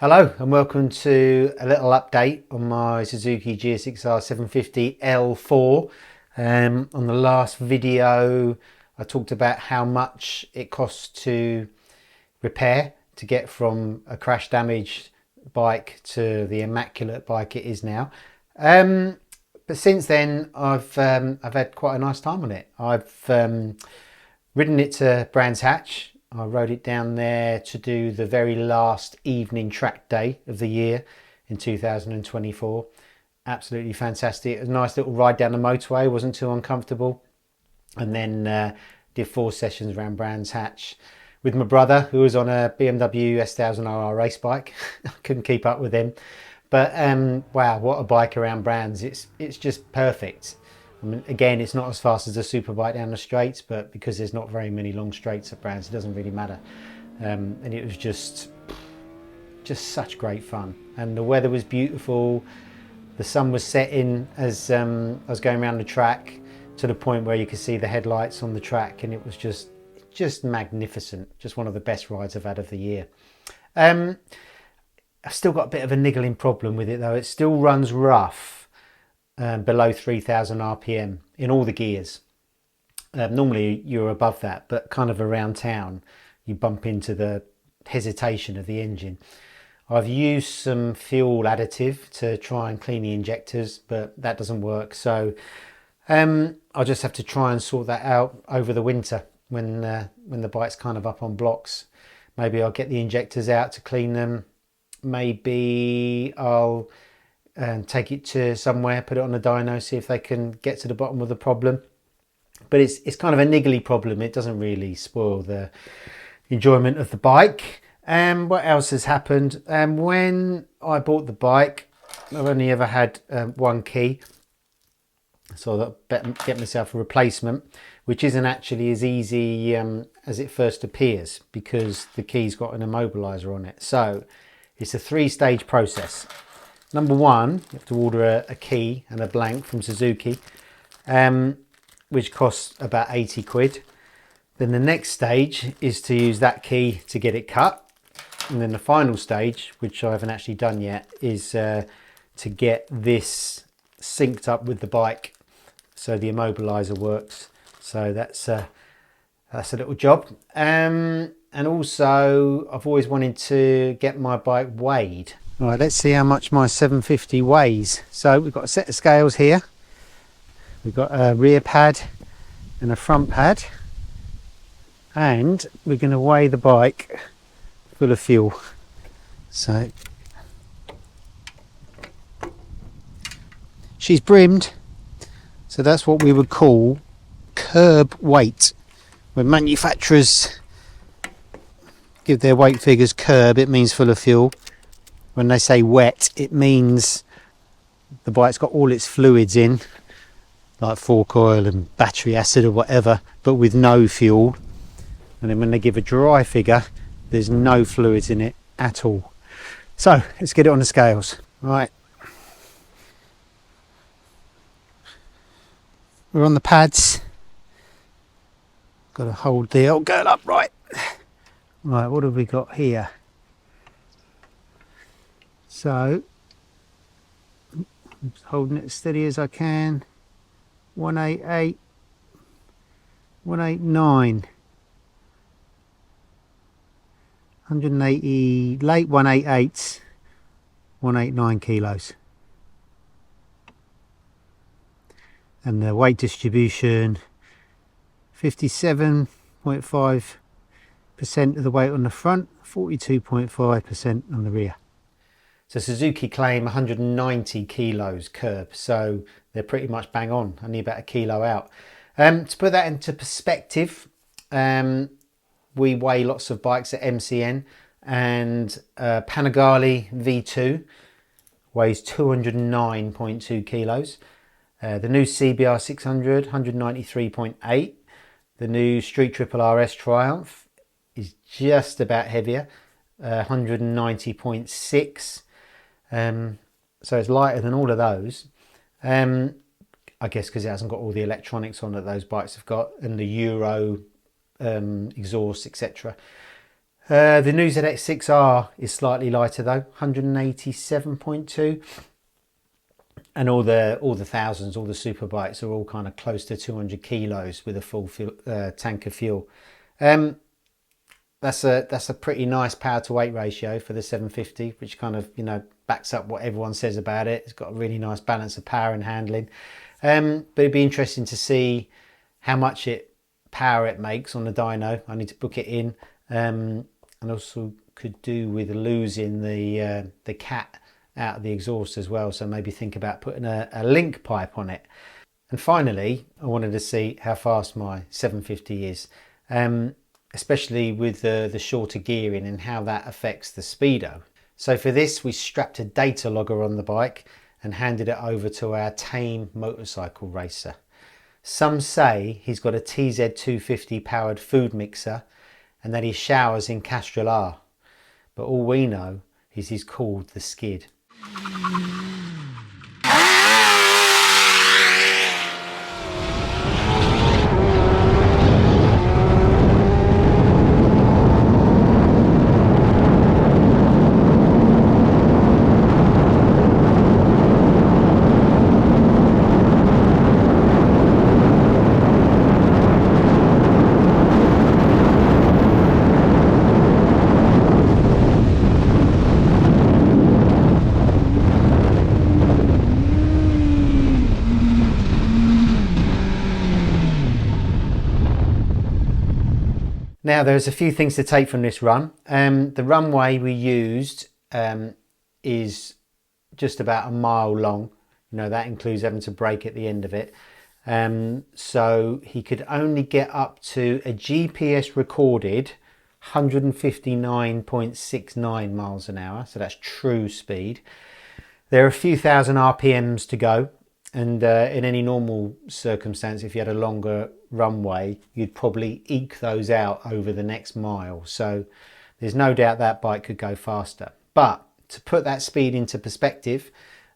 Hello and welcome to a little update on my Suzuki GSX-R750 L4. On the last video I talked about how much it costs to repair to get from a crash damaged bike to the immaculate bike it is now. But since then I've had quite a nice time on it. I've ridden it to Brands Hatch. I rode it down there to do the very last evening track day of the year in 2024. Absolutely fantastic. It was a nice little ride down the motorway, wasn't too uncomfortable. And then did 4 sessions around Brands Hatch with my brother, who was on a BMW S1000RR race bike. I couldn't keep up with him. But wow, what a bike around Brands. It's just perfect. I mean, again, it's not as fast as a superbike down the straights, but because there's not very many long straights at Brands, it doesn't really matter. And it was just such great fun. And the weather was beautiful. The sun was setting as I was going around the track to the point where you could see the headlights on the track, and it was just magnificent. Just one of the best rides I've had of the year. I've still got a bit of a niggling problem with it though. It still runs rough. Below 3000 RPM in all the gears. Normally you're above that, but kind of around town you bump into the hesitation of the engine. I've used some fuel additive to try and clean the injectors, but that doesn't work, so I'll just have to try and sort that out over the winter when the bike's kind of up on blocks. Maybe I'll get the injectors out to clean them. Maybe I'll take it to somewhere, put it on a dyno, see if they can get to the bottom of the problem. But it's kind of a niggly problem. It doesn't really spoil the enjoyment of the bike. What else has happened? When I bought the bike, I've only ever had one key, so I better get myself a replacement, which isn't actually as easy as it first appears, because the key's got an immobilizer on it. So it's a 3-stage process. Number one, you have to order a key and a blank from Suzuki, which costs about 80 quid. Then the next stage is to use that key to get it cut. And then the final stage, which I haven't actually done yet, is to get this synced up with the bike so the immobilizer works. So that's a little job. And also I've always wanted to get my bike weighed. All right, let's see how much my 750 weighs. So we've got a set of scales here. We've got a rear pad and a front pad. And we're going to weigh the bike full of fuel. So she's brimmed. So that's what we would call curb weight. When manufacturers give their weight figures curb, it means full of fuel. When they say wet, it means the bike's got all its fluids in, like fork oil and battery acid or whatever, but with no fuel. And then when they give a dry figure, there's no fluids in it at all. So let's get it on the scales. Right, we're on the pads. Got to hold the old girl upright. Right, what have we got here? So, I'm just holding it as steady as I can. 188, 189, 180, late 188s, 189 kilos. And the weight distribution, 57.5% of the weight on the front, 42.5% on the rear. So Suzuki claim 190 kilos curb, so they're pretty much bang on, only about a kilo out. To put that into perspective, we weigh lots of bikes at MCN, and Panigale V2 weighs 209.2 kilos. The new CBR 600, 193.8. The new Street Triple RS Triumph is just about heavier, 190.6. So it's lighter than all of those. I guess because it hasn't got all the electronics on that those bikes have got, and the Euro exhaust, etc. The new ZX6R is slightly lighter though, 187.2, and all the thousands, all the super bikes are all kind of close to 200 kilos with a full tank of fuel. That's a pretty nice power to weight ratio for the 750, which kind of, you know, backs up what everyone says about it. It's got a really nice balance of power and handling. But it'd be interesting to see how much power it makes on the dyno. I need to book it in, and also could do with losing the cat out of the exhaust as well. So maybe think about putting a link pipe on it. And finally, I wanted to see how fast my 750 is. Especially with the shorter gearing and how that affects the speedo. So for this, we strapped a data logger on the bike and handed it over to our tame motorcycle racer. Some say he's got a TZ250 powered food mixer and that he showers in Castrol R. But all we know is he's called the Skid. Now there's a few things to take from this run. The runway we used is just about a mile long. You know, that includes having to brake at the end of it. So he could only get up to a GPS recorded 159.69 miles an hour. So that's true speed. There are a few thousand RPMs to go. And in any normal circumstance, if you had a longer runway, you'd probably eke those out over the next mile. So there's no doubt that bike could go faster. But to put that speed into perspective,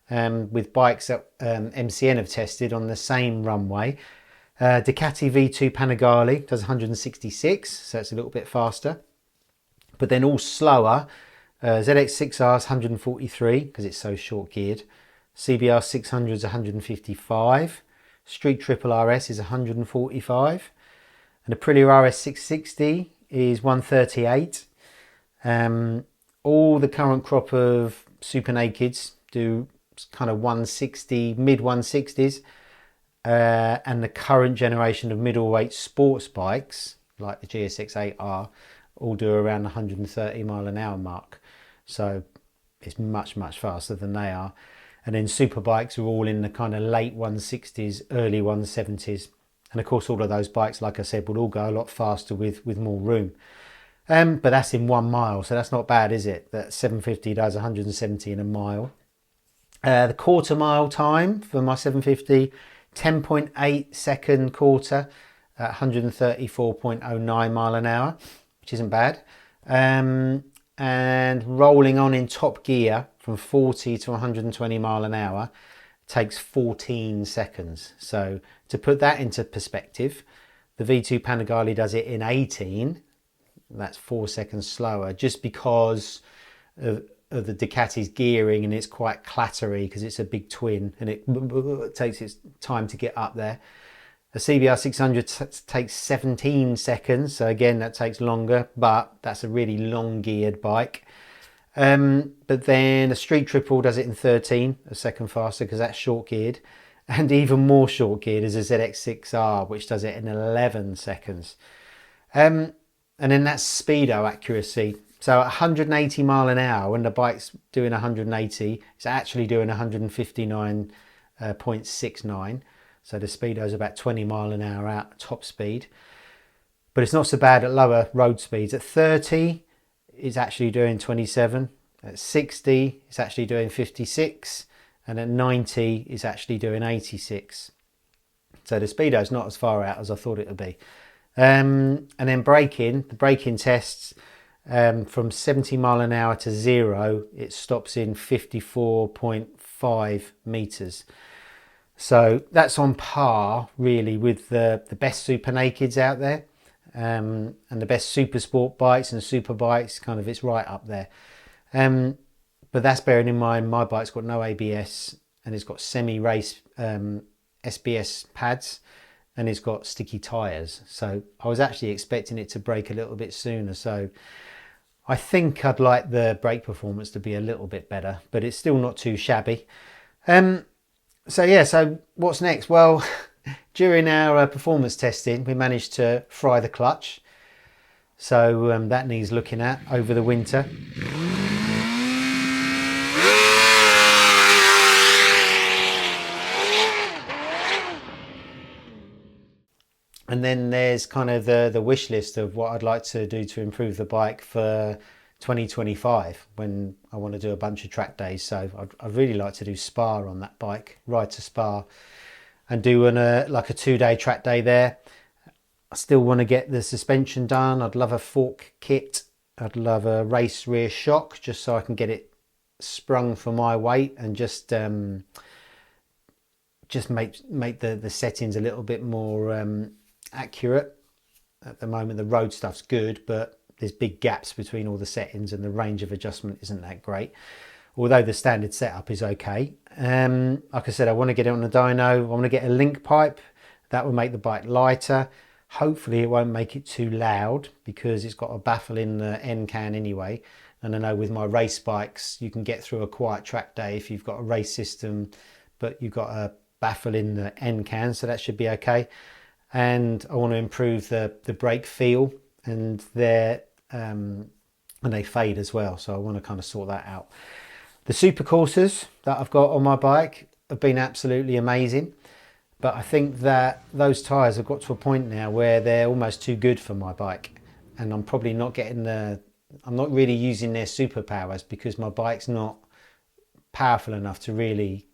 with bikes that MCN have tested on the same runway, Ducati V2 Panigale does 166, so it's a little bit faster. But then all slower, ZX6R is 143 because it's so short geared. CBR 600 is 155, Street Triple RS is 145, and the Aprilia RS 660 is 138. All the current crop of Super Nakeds do kind of 160, mid 160s, and the current generation of middleweight sports bikes like the GSX-R all do around the 130 mile an hour mark. So it's much faster than they are. And then super bikes are all in the kind of late 160s, early 170s. And of course, all of those bikes, like I said, will all go a lot faster with more room. But that's in 1 mile, so that's not bad, is it? That 750 does 170 in a mile. The quarter mile time for my 750, 10.8 second quarter at 134.09 mile an hour, which isn't bad. And rolling on in top gear from 40 to 120 mile an hour takes 14 seconds. So to put that into perspective, the V2 Panigale does it in 18. That's 4 seconds slower, just because of the Ducati's gearing, and it's quite clattery because it's a big twin and it takes its time to get up there. The CBR 600 takes 17 seconds, so again that takes longer, but that's a really long geared bike. But then a Street Triple does it in 13, a second faster, because that's short geared, and even more short geared is a ZX6R, which does it in 11 seconds. And then that's speedo accuracy. So at 180 mile an hour, when the bike's doing 180, it's actually doing 159.69. So the speedo is about 20 mile an hour out at top speed. But it's not so bad at lower road speeds. At 30, it's actually doing 27. At 60, it's actually doing 56. And at 90, it's actually doing 86. So the speedo is not as far out as I thought it would be. And then braking, the braking tests, from 70 mile an hour to 0, it stops in 54.5 meters. So that's on par really with the best Super Nakeds out there. and the best super sport bikes and super bikes, kind of it's right up there. But that's bearing in mind my bike's got no ABS and it's got semi-race SBS pads and it's got sticky tyres. So I was actually expecting it to break a little bit sooner. So I think I'd like the brake performance to be a little bit better, but it's still not too shabby. So yeah, so what's next? Well, during our performance testing, we managed to fry the clutch. So that needs looking at over the winter. And then there's kind of the wish list of what I'd like to do to improve the bike for 2025 when I want to do a bunch of track days. So I'd really like to do Spa on that bike, ride to Spa and do like a 2-day track day there. I still want to get the suspension done. I'd love a fork kit. I'd love a race rear shock just so I can get it sprung for my weight and just make the settings a little bit more accurate. At the moment the road stuff's good, but there's big gaps between all the settings and the range of adjustment isn't that great, although the standard setup is okay. Like I said, I want to get it on the dyno. I want to get a link pipe that will make the bike lighter. Hopefully it won't make it too loud because it's got a baffle in the end can anyway, and I know with my race bikes you can get through a quiet track day if you've got a race system but you've got a baffle in the end can, so that should be okay. And I want to improve the brake feel, and they fade as well, so I want to kind of sort that out. The super coursers that I've got on my bike have been absolutely amazing, but I think that those tyres have got to a point now where they're almost too good for my bike, and I'm probably not getting I'm not really using their superpowers because my bike's not powerful enough to really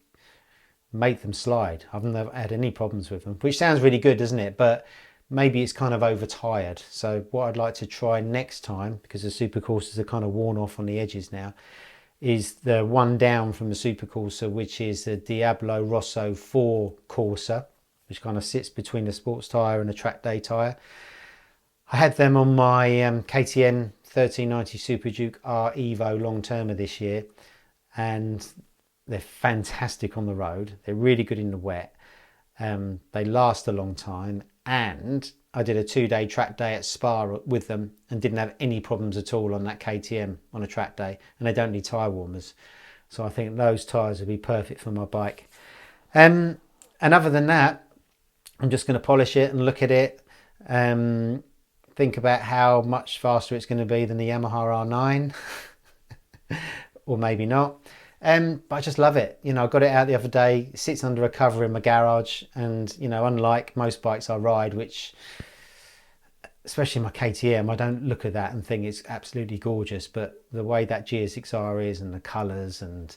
make them slide. I've never had any problems with them, which sounds really good, doesn't it? But maybe it's kind of overtired. So what I'd like to try next time, because the super coursers are kind of worn off on the edges now, is the one down from the super courser, which is the Diablo Rosso 4 Corsa, which kind of sits between the sports tyre and the track day tyre. I had them on my KTM 1390 Super Duke R Evo long termer this year, and they're fantastic on the road. They're really good in the wet. They last a long time, and I did a 2-day track day at Spa with them and didn't have any problems at all on that KTM on a track day, and they don't need tyre warmers. So I think those tyres would be perfect for my bike. And other than that, I'm just going to polish it and look at it, think about how much faster it's going to be than the Yamaha R9 or maybe not. But I just love it. You know, I got it out the other day. It sits under a cover in my garage, and you know, unlike most bikes I ride, which especially my KTM, I don't look at that and think it's absolutely gorgeous, but the way that GSX-R is and the colours and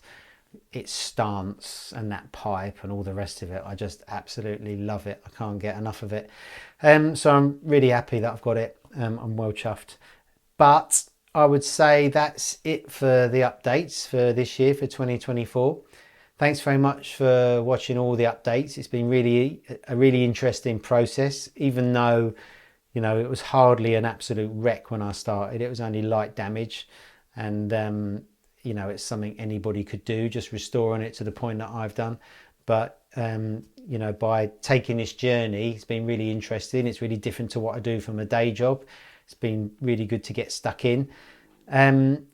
its stance and that pipe and all the rest of it, I just absolutely love it. I can't get enough of it. So I'm really happy that I've got it. I'm well chuffed. But I would say that's it for the updates for this year, for 2024. Thanks very much for watching all the updates. It's been a really interesting process, even though, you know, it was hardly an absolute wreck when I started. It was only light damage, and you know, it's something anybody could do, just restoring it to the point that I've done. But you know, by taking this journey, it's been really interesting. It's really different to what I do from a day job. It's been really good to get stuck in and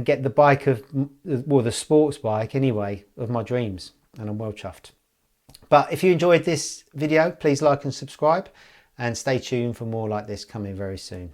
get the bike of, well, the sports bike anyway, of my dreams, and I'm well chuffed. But if you enjoyed this video, please like and subscribe, and stay tuned for more like this coming very soon.